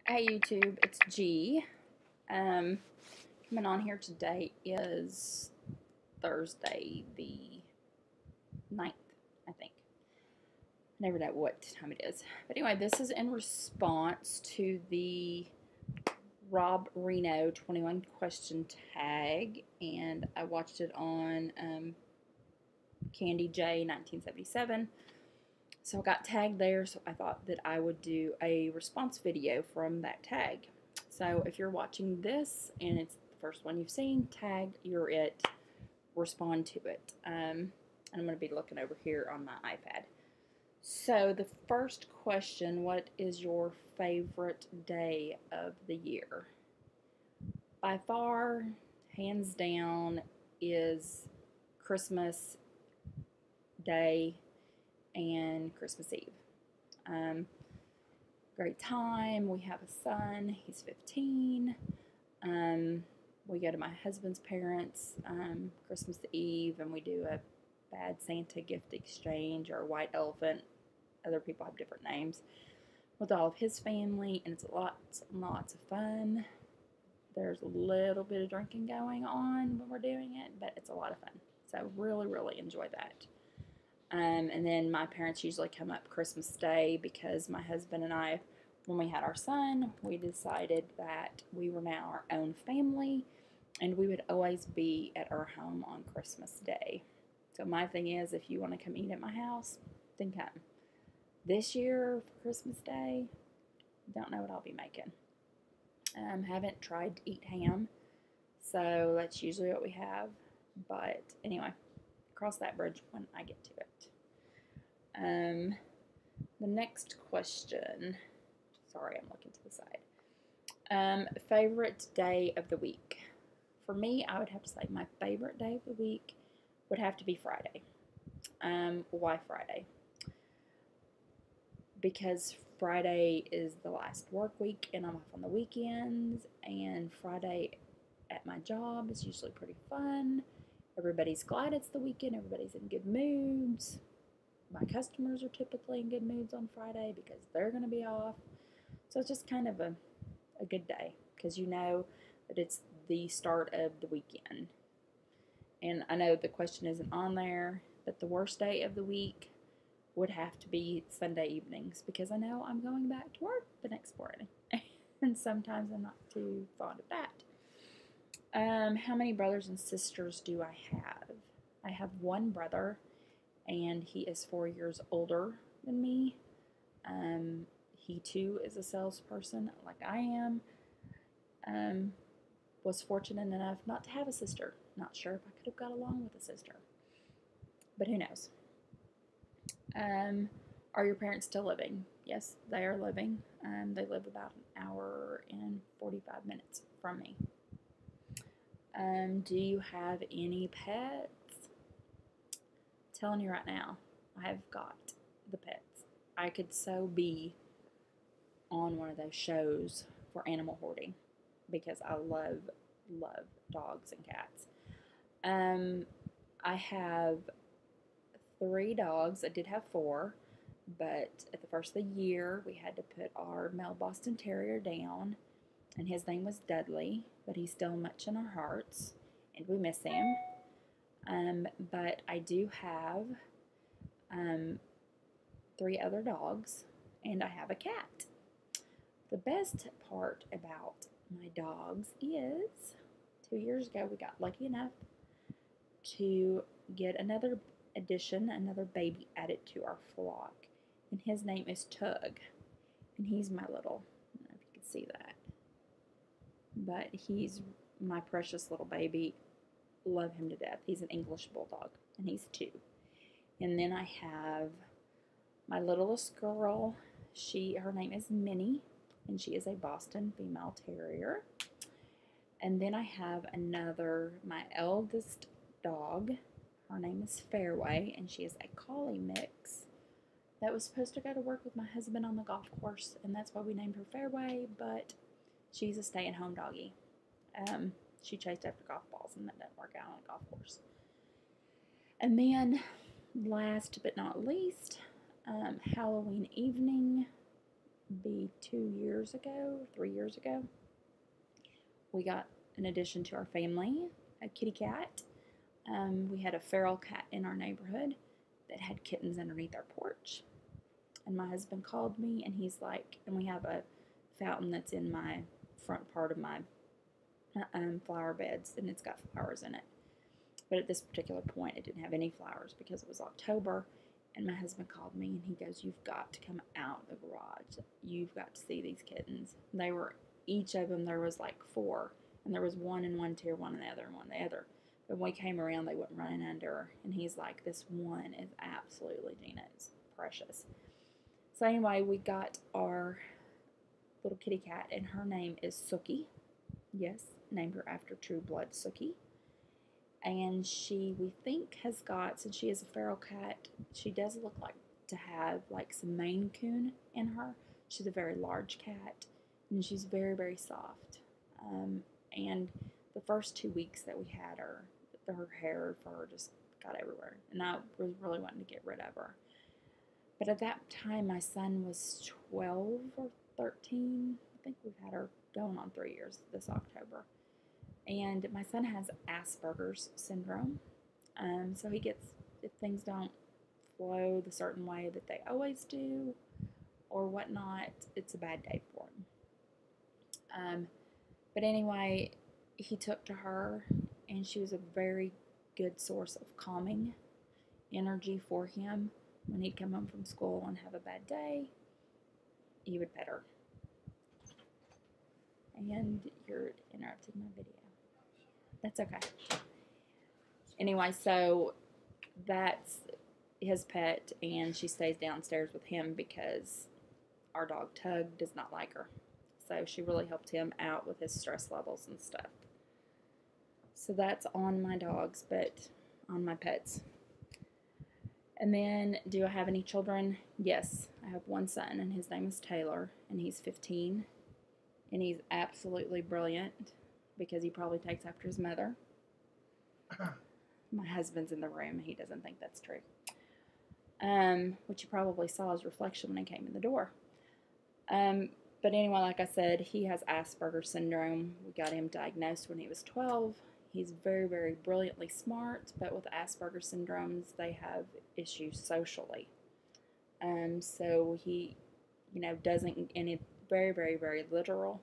Hey YouTube, it's G. Coming on here today is Thursday the 9th, I think. I never know what time it is. But anyway, this is in response to the Rob Reno 21 question tag, and I watched it on Candy J 1977. So I got tagged there, so I thought that I would do a response video from that tag. So if you're watching this and it's the first one you've seen, tag, you're it, respond to it. And I'm going to be looking over here on my iPad. So the first question, what is your favorite day of the year? By far, hands down, is Christmas Day and Christmas Eve. Great time. We have a son. He's 15. We go to my husband's parents Christmas Eve, and we do a Bad Santa gift exchange or white elephant. Other people have different names with all of his family, and it's lots and lots of fun. There's a little bit of drinking going on when we're doing it, but it's a lot of fun. So really, really enjoy that. And then my parents usually come up Christmas Day because my husband and I, when we had our son, we decided that we were now our own family and we would always be at our home on Christmas Day. So my thing is, if you want to come eat at my house, then come. This year for Christmas Day, don't know what I'll be making. Haven't tried to eat ham, so that's usually what we have. But anyway, cross that bridge when I get to it. The next question, sorry, I'm looking to the side. Favorite day of the week. For me, I would have to say my favorite day of the week would have to be Friday. Why Friday? Because Friday is the last work week and I'm off on the weekends, and Friday at my job is usually pretty fun. Everybody's glad it's the weekend. Everybody's in good moods. My customers are typically in good moods on Friday because they're going to be off. So it's just kind of a good day because you know that it's the start of the weekend. And I know the question isn't on there, but the worst day of the week would have to be Sunday evenings because I know I'm going back to work the next morning. And sometimes I'm not too fond of that. How many brothers and sisters do I have? I have one brother, and he is 4 years older than me. He too is a salesperson like I am. Was fortunate enough not to have a sister. Not sure if I could have got along with a sister, but who knows. Are your parents still living? Yes, they are living. They live about an hour and 45 minutes from me. Do you have any pets? I'm telling you right now, I have got the pets. I could so be on one of those shows for animal hoarding because I love dogs and cats. I have 3 dogs. I did have 4, but at the first of the year, we had to put our male Boston Terrier down, and his name was Dudley, but he's still much in our hearts, and we miss him. But I do have 3 other dogs, and I have a cat. The best part about my dogs is 2 years ago we got lucky enough to get another addition, another baby added to our flock, and his name is Tug, and he's my little, I don't know if you can see that, but he's my precious little baby. Love him to death. He's an English bulldog, and he's 2. And then I have my littlest girl. Her name is Minnie, and she is a Boston female terrier. And then I have my eldest dog. Her name is Fairway, and she is a collie mix that was supposed to go to work with my husband on the golf course, and that's why we named her Fairway, but she's a stay-at-home doggy. She chased after golf balls, and that didn't work out on a golf course. And then, last but not least, Halloween evening, be 2 years ago, 3 years ago, we got an addition to our family, a kitty cat. We had a feral cat in our neighborhood that had kittens underneath our porch. And my husband called me, and he's like, and we have a fountain that's in my front part of my flower beds, and it's got flowers in it. But at this particular point, it didn't have any flowers because it was October. And my husband called me, and he goes, "You've got to come out the garage. You've got to see these kittens." They were, each of them, there was like four. And there was one in one tier, one in the other, and one in the other. But when we came around, they went running under. And he's like, "This one is absolutely, Gina, it's precious." So anyway, we got our little kitty cat, and her name is Sookie. Yes, named her after True Blood Sookie. And she, we think, has got, since she is a feral cat, she does look like to have like some Maine Coon in her. She's a very large cat, and she's very, very soft. And the first 2 weeks that we had her hair, her fur just got everywhere, and I was really wanting to get rid of her. But at that time, my son was 12 or 13. I think we've had her going on 3 years this October. And my son has Asperger's syndrome. So he gets, if things don't flow the certain way that they always do or whatnot, it's a bad day for him. But anyway, he took to her, and she was a very good source of calming energy for him. When he'd come home from school and have a bad day, he would pet her. And you're interrupting my video. That's okay. Anyway, so that's his pet, and she stays downstairs with him because our dog Tug does not like her. So she really helped him out with his stress levels and stuff. So that's on my dogs, but on my pets. And then, do I have any children? Yes, I have one son, and his name is Taylor, and he's 15, and he's absolutely brilliant because he probably takes after his mother. My husband's in the room. He doesn't think that's true. Which you probably saw his reflection when he came in the door. But anyway, like I said, he has Asperger's syndrome. We got him diagnosed when he was 12. He's very, very brilliantly smart, but with Asperger's syndromes, they have issues socially. So he, doesn't, and it's very, very, very literal.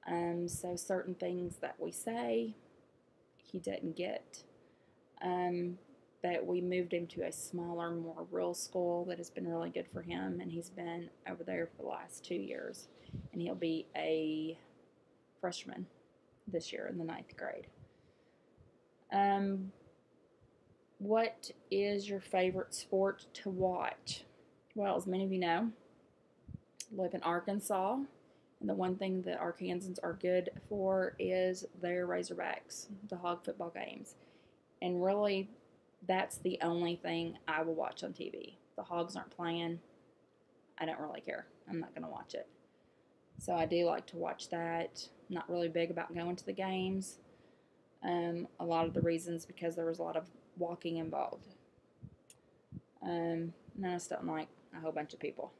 So certain things that we say, he didn't get. But we moved him to a smaller, more rural school that has been really good for him, and he's been over there for the last 2 years, and he'll be a freshman this year in the 9th grade. What is your favorite sport to watch? Well, as many of you know, I live in Arkansas, and the one thing that Arkansans are good for is their Razorbacks, the hog football games. And really, that's the only thing I will watch on TV. The Hogs aren't playing, I don't really care. I'm not going to watch it. So I do like to watch that. I'm not really big about going to the games. A lot of the reasons because there was a lot of walking involved. And I just don't like a whole bunch of people.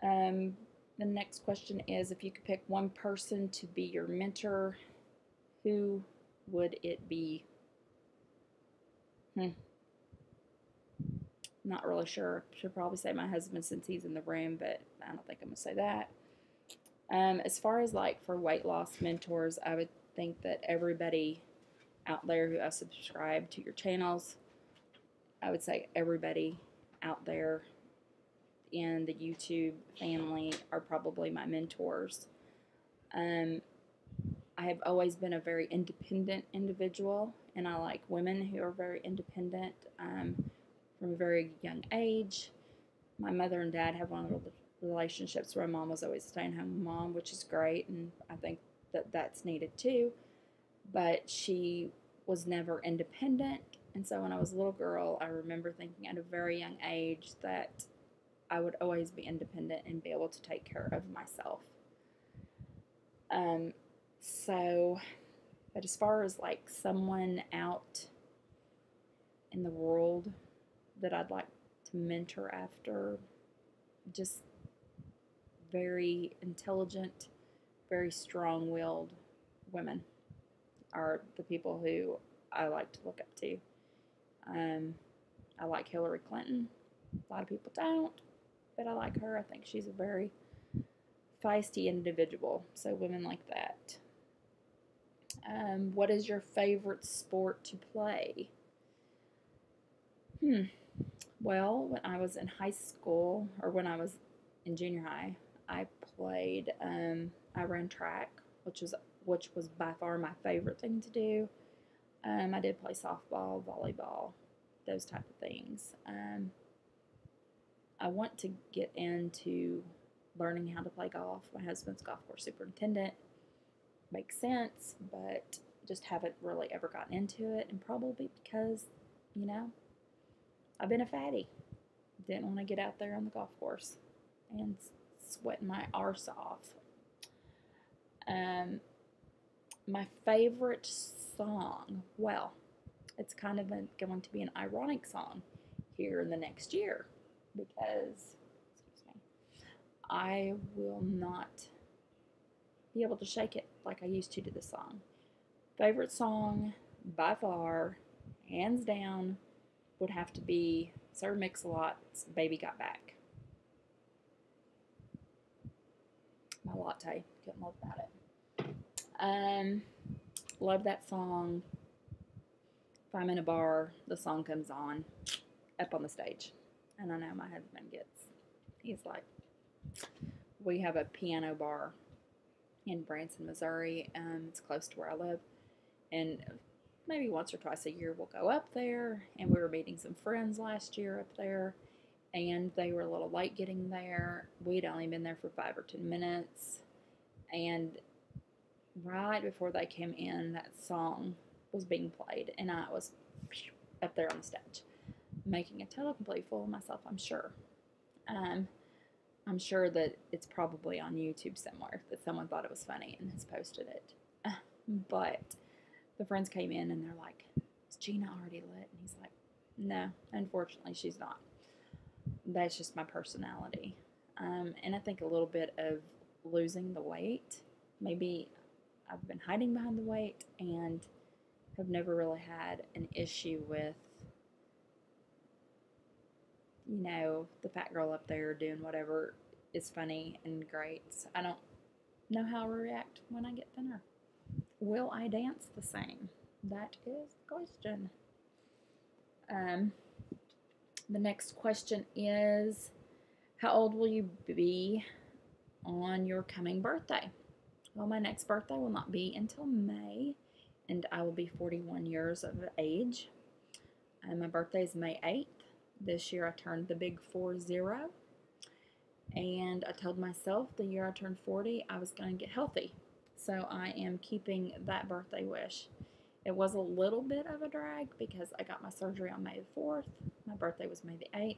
The next question is, if you could pick one person to be your mentor, who would it be? Not really sure. Should probably say my husband since he's in the room, but I don't think I'm going to say that. As far as like for weight loss mentors, I would think that everybody out there who has subscribed to your channels, I would say everybody out there in the YouTube family are probably my mentors. I have always been a very independent individual, and I like women who are very independent from a very young age. My mother and dad have one of the relationships where my mom was always a stay-at-home mom, which is great, and I think that that's needed too. But she was never independent, and so when I was a little girl, I remember thinking at a very young age that I would always be independent and be able to take care of myself. But as far as like someone out in the world that I'd like to mentor after, just very intelligent, very strong-willed women are the people who I like to look up to. I like Hillary Clinton. A lot of people don't, but I like her. I think she's a very feisty individual. So women like that. What is your favorite sport to play? Well, when I was in high school, or when I was in junior high, I played. I ran track, which was by far my favorite thing to do. I did play softball, volleyball, those type of things. I want to get into learning how to play golf. My husband's golf course superintendent. Makes sense, but just haven't really ever gotten into it, and probably because, you know, I've been a fatty. Didn't want to get out there on the golf course and sweating my arse off. My favorite song, well, it's kind of going to be an ironic song here in the next year because, excuse me, I will not be able to shake it like I used to the song. Favorite song by far, hands down, would have to be Sir Mix-a-Lot's Baby Got Back. My latte, couldn't live without it. Love that song. If I'm in a bar, the song comes on up on the stage. And I know my husband he's like, we have a piano bar in Branson, Missouri. It's close to where I live. And maybe once or twice a year we'll go up there. And we were meeting some friends last year up there. And they were a little late getting there. We'd only been there for 5 or 10 minutes. And right before they came in, that song was being played. And I was up there on the stage, making a total complete fool of myself, I'm sure. I'm sure that it's probably on YouTube somewhere, that someone thought it was funny and has posted it. But the friends came in and they're like, is Gina already lit? And he's like, no, unfortunately she's not. That's just my personality. And I think a little bit of losing the weight. Maybe I've been hiding behind the weight and have never really had an issue with, you know, the fat girl up there doing whatever is funny and great. So I don't know how I'll react when I get thinner. Will I dance the same? That is the question. The next question is, how old will you be on your coming birthday? Well, my next birthday will not be until May, and I will be 41 years of age. My birthday is May 8th. This year I turned the big 40, and I told myself the year I turned 40 I was going to get healthy. So I am keeping that birthday wish. It was a little bit of a drag because I got my surgery on May the 4th. My birthday was May the 8th.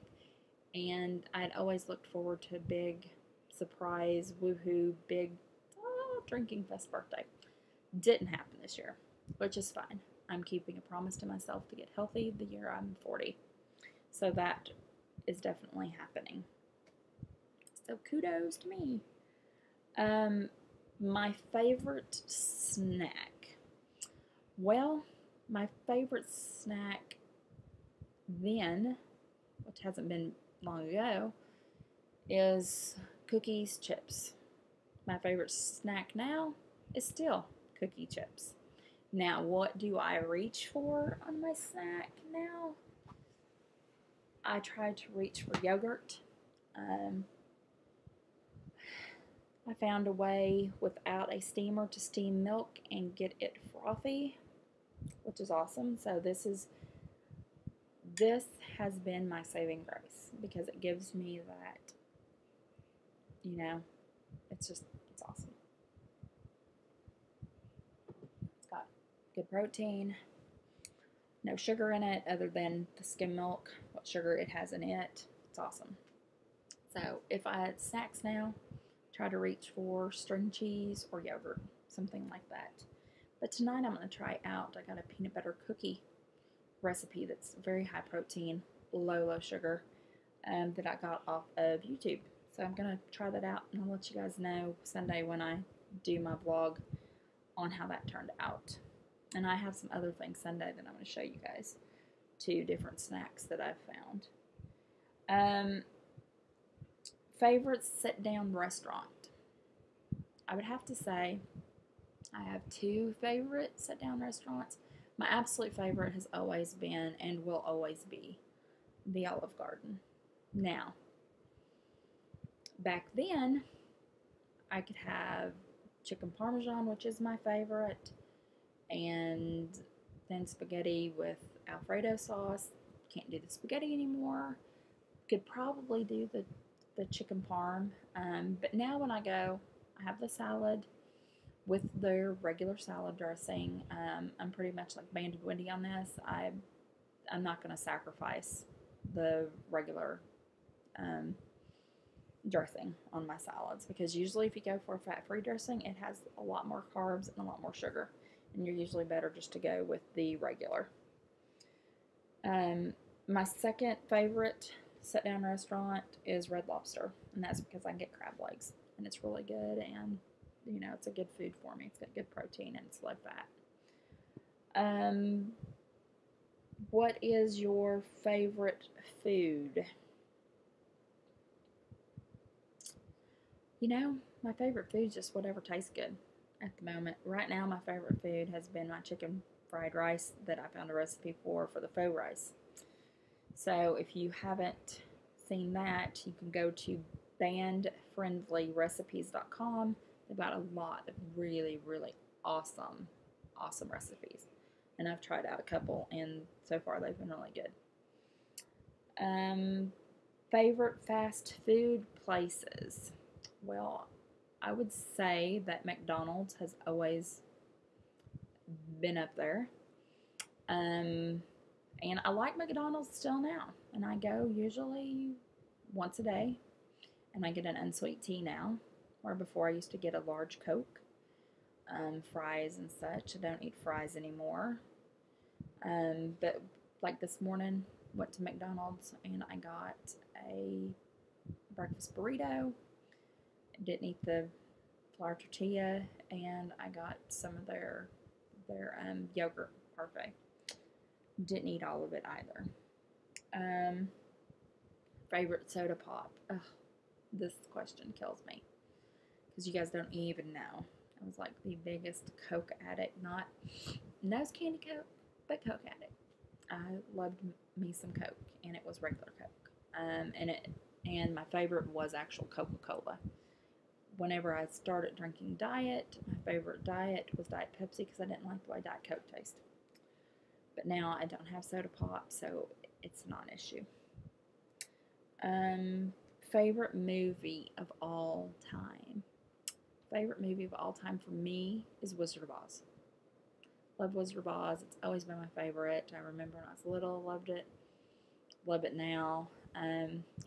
And I'd always looked forward to a big surprise, woohoo, big drinking fest birthday. Didn't happen this year, which is fine. I'm keeping a promise to myself to get healthy the year I'm 40. So that is definitely happening. So kudos to me. My favorite snack. Well, my favorite snack then, which hasn't been long ago, is cookies, chips. My favorite snack now is still cookie chips. Now, what do I reach for on my snack now? I try to reach for yogurt. I found a way without a steamer to steam milk and get it frothy, which is awesome. So this has been my saving grace because it gives me that, you know, it's awesome. It's got good protein, no sugar in it other than the skim milk, what sugar it has in it. It's awesome. So if I had snacks now, try to reach for string cheese or yogurt, something like that. But tonight I'm going to try out, I got a peanut butter cookie recipe that's very high protein, low sugar, that I got off of YouTube. So I'm going to try that out, and I'll let you guys know Sunday when I do my vlog on how that turned out. And I have some other things Sunday that I'm going to show you guys. 2 different snacks that I've found. Favorite sit-down restaurant? I would have to say I have 2 favorite sit-down restaurants. My absolute favorite has always been and will always be the Olive Garden. Now, back then, I could have chicken parmesan, which is my favorite, and then spaghetti with Alfredo sauce. Can't do the spaghetti anymore. Could probably do the chicken parm. But now when I go, I have the salad with their regular salad dressing. I'm pretty much like Banded Wendy on this. I'm not going to sacrifice the regular dressing on my salads, because usually if you go for a fat-free dressing, it has a lot more carbs and a lot more sugar, and you're usually better just to go with the regular. My second favorite sit-down restaurant is Red Lobster, and that's because I can get crab legs, and it's really good, and you know, it's a good food for me. It's got good protein and it's low fat. What is your favorite food? You know, my favorite food is just whatever tastes good at the moment. Right now, my favorite food has been my chicken fried rice that I found a recipe for the faux rice. So if you haven't seen that, you can go to bandfriendlyrecipes.com. They've got a lot of really, really awesome recipes. And I've tried out a couple, and so far they've been really good. Favorite fast food places? Well, I would say that McDonald's has always been up there. And I like McDonald's still now. And I go usually once a day. And I get an unsweet tea now. Where before I used to get a large Coke. Fries and such. I don't eat fries anymore. But like this morning, went to McDonald's and I got a breakfast burrito. Didn't eat the flour tortilla, and I got some of their yogurt parfait. Didn't eat all of it either. Favorite soda pop? Ugh, this question kills me because you guys don't even know. I was like the biggest Coke addict, not nose candy Coke, but Coke addict. I loved me some Coke, and it was regular Coke. And my favorite was actual Coca-Cola. Whenever I started drinking diet, my favorite diet was Diet Pepsi because I didn't like the way Diet Coke tasted. But now I don't have soda pop, so it's not an issue. Favorite movie of all time? Favorite movie of all time for me is Wizard of Oz. Love Wizard of Oz. It's always been my favorite. I remember when I was little, loved it. Love it now.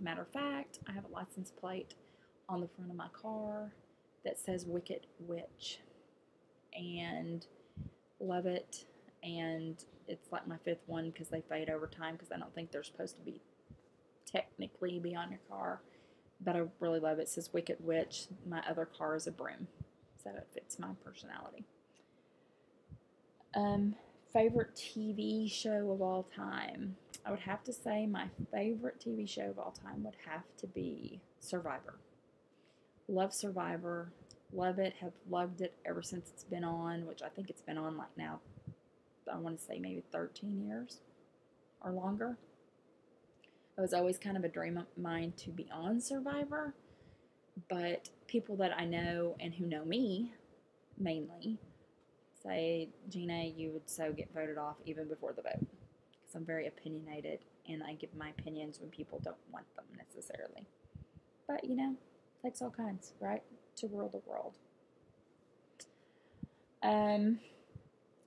Matter of fact, I have a license plate on the front of my car that says Wicked Witch, and love it. And it's like my 5th one because they fade over time, because I don't think they're supposed to be technically be on your car, but I really love it. It says Wicked Witch. My other car is a broom, so it fits my personality. Favorite TV show of all time? I would have to say my favorite TV show of all time would have to be Survivor. Love Survivor. Love it. Have loved it ever since it's been on, which I think it's been on like now, I want to say maybe 13 years or longer. It was always kind of a dream of mine to be on Survivor, but people that I know and who know me mainly say, Gina, you would so get voted off even before the vote, because I'm very opinionated and I give my opinions when people don't want them necessarily. But you know, it takes all kinds, right, to rule the world.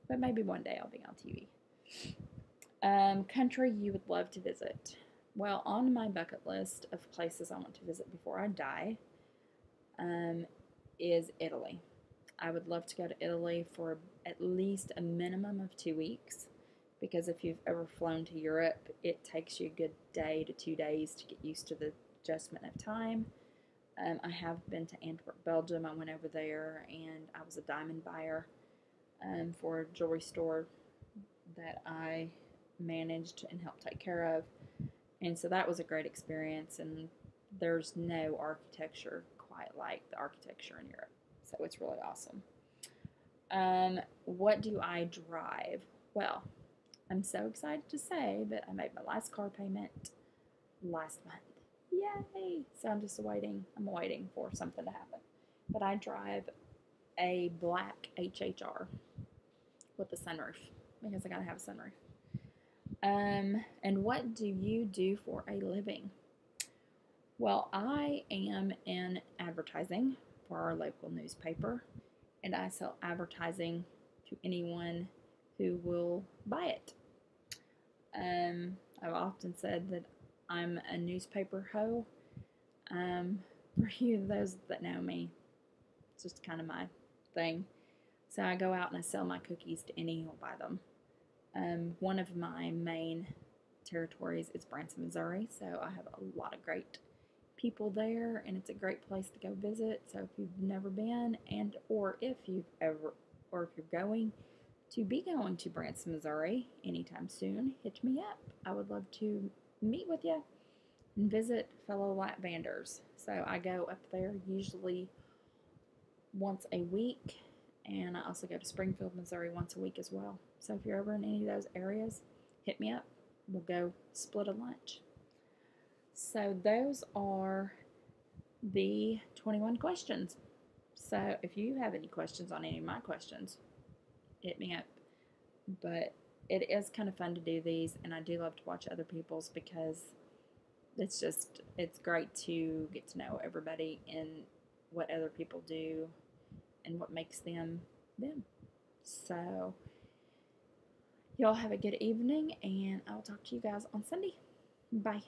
But maybe one day I'll be on TV. Country you would love to visit? Well, on my bucket list of places I want to visit before I die is Italy. I would love to go to Italy for at least a minimum of 2 weeks, because if you've ever flown to Europe, it takes you a good day to 2 days to get used to the adjustment of time. I have been to Antwerp, Belgium. I went over there and I was a diamond buyer for a jewelry store that I managed and helped take care of. And so that was a great experience. And there's no architecture quite like the architecture in Europe. So it's really awesome. What do I drive? Well, I'm so excited to say that I made my last car payment last month. Yay! So I'm just waiting. I'm waiting for something to happen. But I drive a black HHR with a sunroof because I gotta have a sunroof. And what do you do for a living? Well, I am in advertising for our local newspaper, and I sell advertising to anyone who will buy it. I've often said that I'm a newspaper hoe. For you, those that know me, it's just kind of my thing. So I go out and I sell my cookies to any who'll buy them. One of my main territories is Branson, Missouri, so I have a lot of great people there, and it's a great place to go visit. So if you've never been, and or if you're going to Branson, Missouri anytime soon, hit me up. I would love to meet with you and visit fellow Latvanders. So I go up there usually once a week, and I also go to Springfield, Missouri once a week as well. So if you're ever in any of those areas, hit me up. We'll go split a lunch. So those are the 21 questions. So if you have any questions on any of my questions, hit me up. But it is kind of fun to do these, and I do love to watch other people's because it's great to get to know everybody and what other people do and what makes them them. So y'all have a good evening, and I'll talk to you guys on Sunday. Bye.